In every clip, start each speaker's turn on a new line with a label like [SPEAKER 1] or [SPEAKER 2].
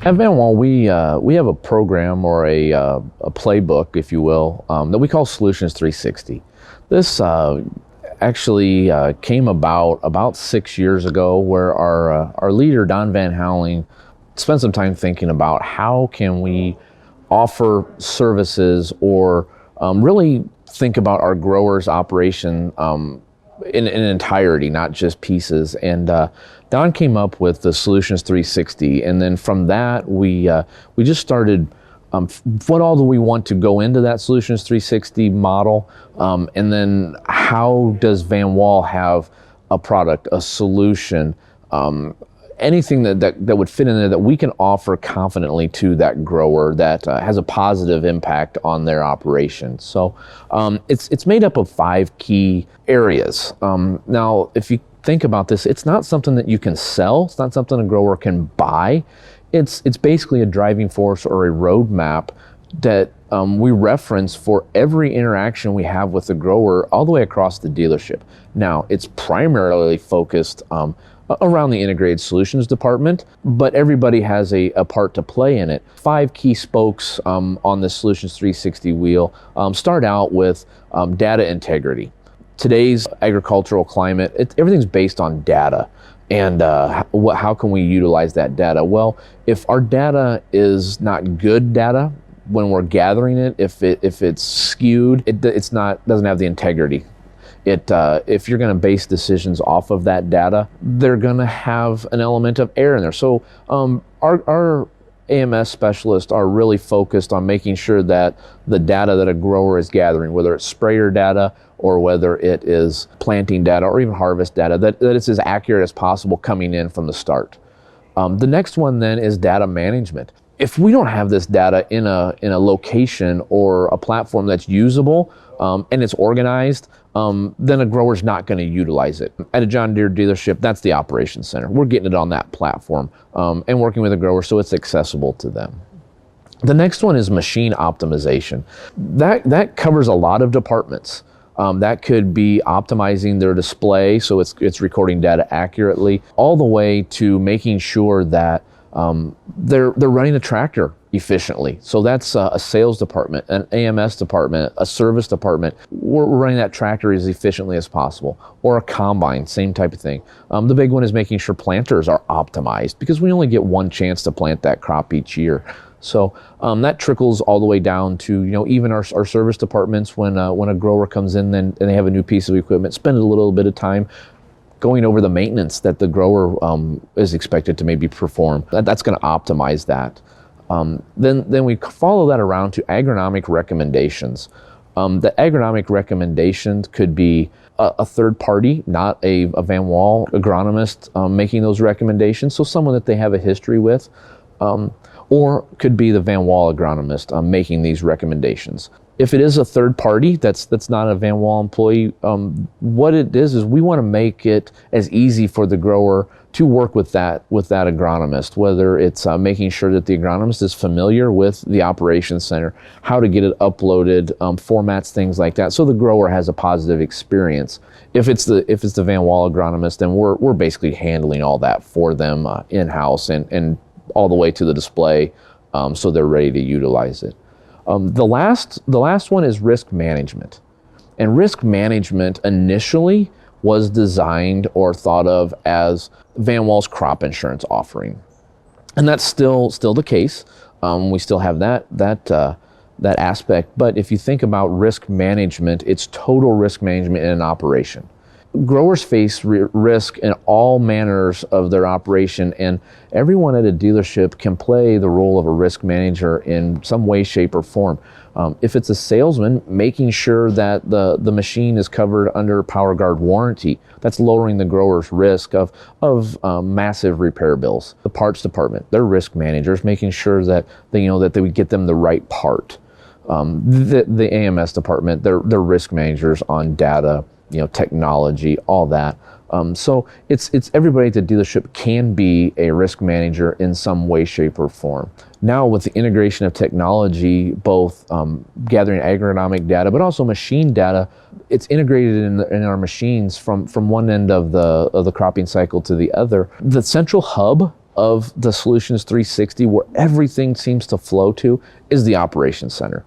[SPEAKER 1] At Van Wall, we have a program or a playbook, if you will, that we call Solutions 360. This actually came about 6 years ago, where our leader Don Van Houweling spent some time thinking about how can we offer services or really think about our growers' operation in entirety, not just pieces. And Don came up with the Solutions 360, and then from that we just started. What all do we want to go into that Solutions 360 model, and then how does Van Wall have a product, a solution, anything that would fit in there that we can offer confidently to that grower that has a positive impact on their operation. So it's made up of 5 key areas. Now, if you think about this, it's not something that you can sell. It's not something a grower can buy. It's basically a driving force or a roadmap that we reference for every interaction we have with the grower all the way across the dealership. Now, it's primarily focused around the integrated solutions department, but everybody has a part to play in it. 5 key spokes on the Solutions 360 wheel start out with data integrity. Today's agricultural climate, everything's based on data. And how can we utilize that data? Well, if our data is not good data when we're gathering it, if it's skewed, doesn't have the integrity. If you're going to base decisions off of that data, they're going to have an element of error in there. So our AMS specialists are really focused on making sure that the data that a grower is gathering, whether it's sprayer data or whether it is planting data or even harvest data, that it's as accurate as possible coming in from the start. The next one then is data management. If we don't have this data in a location or a platform that's usable and it's organized, then a grower's not going to utilize it. At a John Deere dealership, that's the operations center. We're getting it on that platform and working with a grower so it's accessible to them. The next one is machine optimization. That covers a lot of departments. That could be optimizing their display so it's recording data accurately, all the way to making sure that they're running a tractor efficiently. So that's a sales department, an AMS department, a service department. We're running that tractor as efficiently as possible. Or a combine, same type of thing. The big one is making sure planters are optimized, because we only get one chance to plant that crop each year. So that trickles all the way down to even our service departments. When a grower comes in and they have a new piece of equipment, spend a little bit of time going over the maintenance that the grower is expected to maybe perform. That's going to optimize that. Then we follow that around to agronomic recommendations. The agronomic recommendations could be a third party, not a Van Wall agronomist making those recommendations, so someone that they have a history with, or could be the Van Wall agronomist making these recommendations. If it is a third party that's not a Van Wall employee, what it is we want to make it as easy for the grower to work with that agronomist, whether it's making sure that the agronomist is familiar with the operations center, how to get it uploaded, formats, things like that, so the grower has a positive experience. If it's the Van Wall agronomist, then we're basically handling all that for them in-house and all the way to the display, so they're ready to utilize it. The last one is risk management. And risk management initially was designed or thought of as Van Wall's crop insurance offering. And that's still the case. We still have that aspect. But if you think about risk management, it's total risk management in an operation. Growers face risk in all manners of their operation, and everyone at a dealership can play the role of a risk manager in some way, shape, or form. If it's a salesman, making sure that the machine is covered under PowerGuard warranty, that's lowering the grower's risk of massive repair bills. The parts department, they're risk managers, making sure that they would get them the right part. The AMS department, they're risk managers on data, technology, all that. So it's everybody at the dealership can be a risk manager in some way, shape, or form. Now with the integration of technology, both gathering agronomic data, but also machine data, it's integrated in our machines from one end of the cropping cycle to the other. The central hub of the Solutions 360, where everything seems to flow to, is the Operations Center.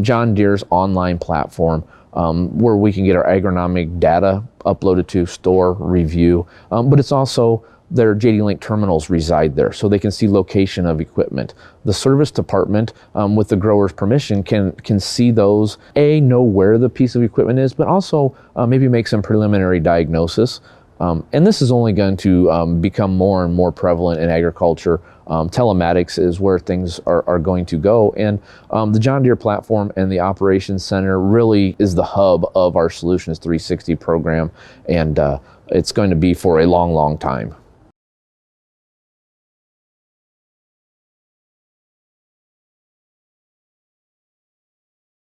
[SPEAKER 1] John Deere's online platform, where we can get our agronomic data uploaded to, store, review, but it's also their JD-Link terminals reside there, so they can see location of equipment. The service department, with the grower's permission, can see those, know where the piece of equipment is, but also maybe make some preliminary diagnosis. And this is only going to become more and more prevalent in agriculture. Telematics is where things are going to go. And the John Deere platform and the Operations Center really is the hub of our Solutions 360 program. And it's going to be for a long, long time.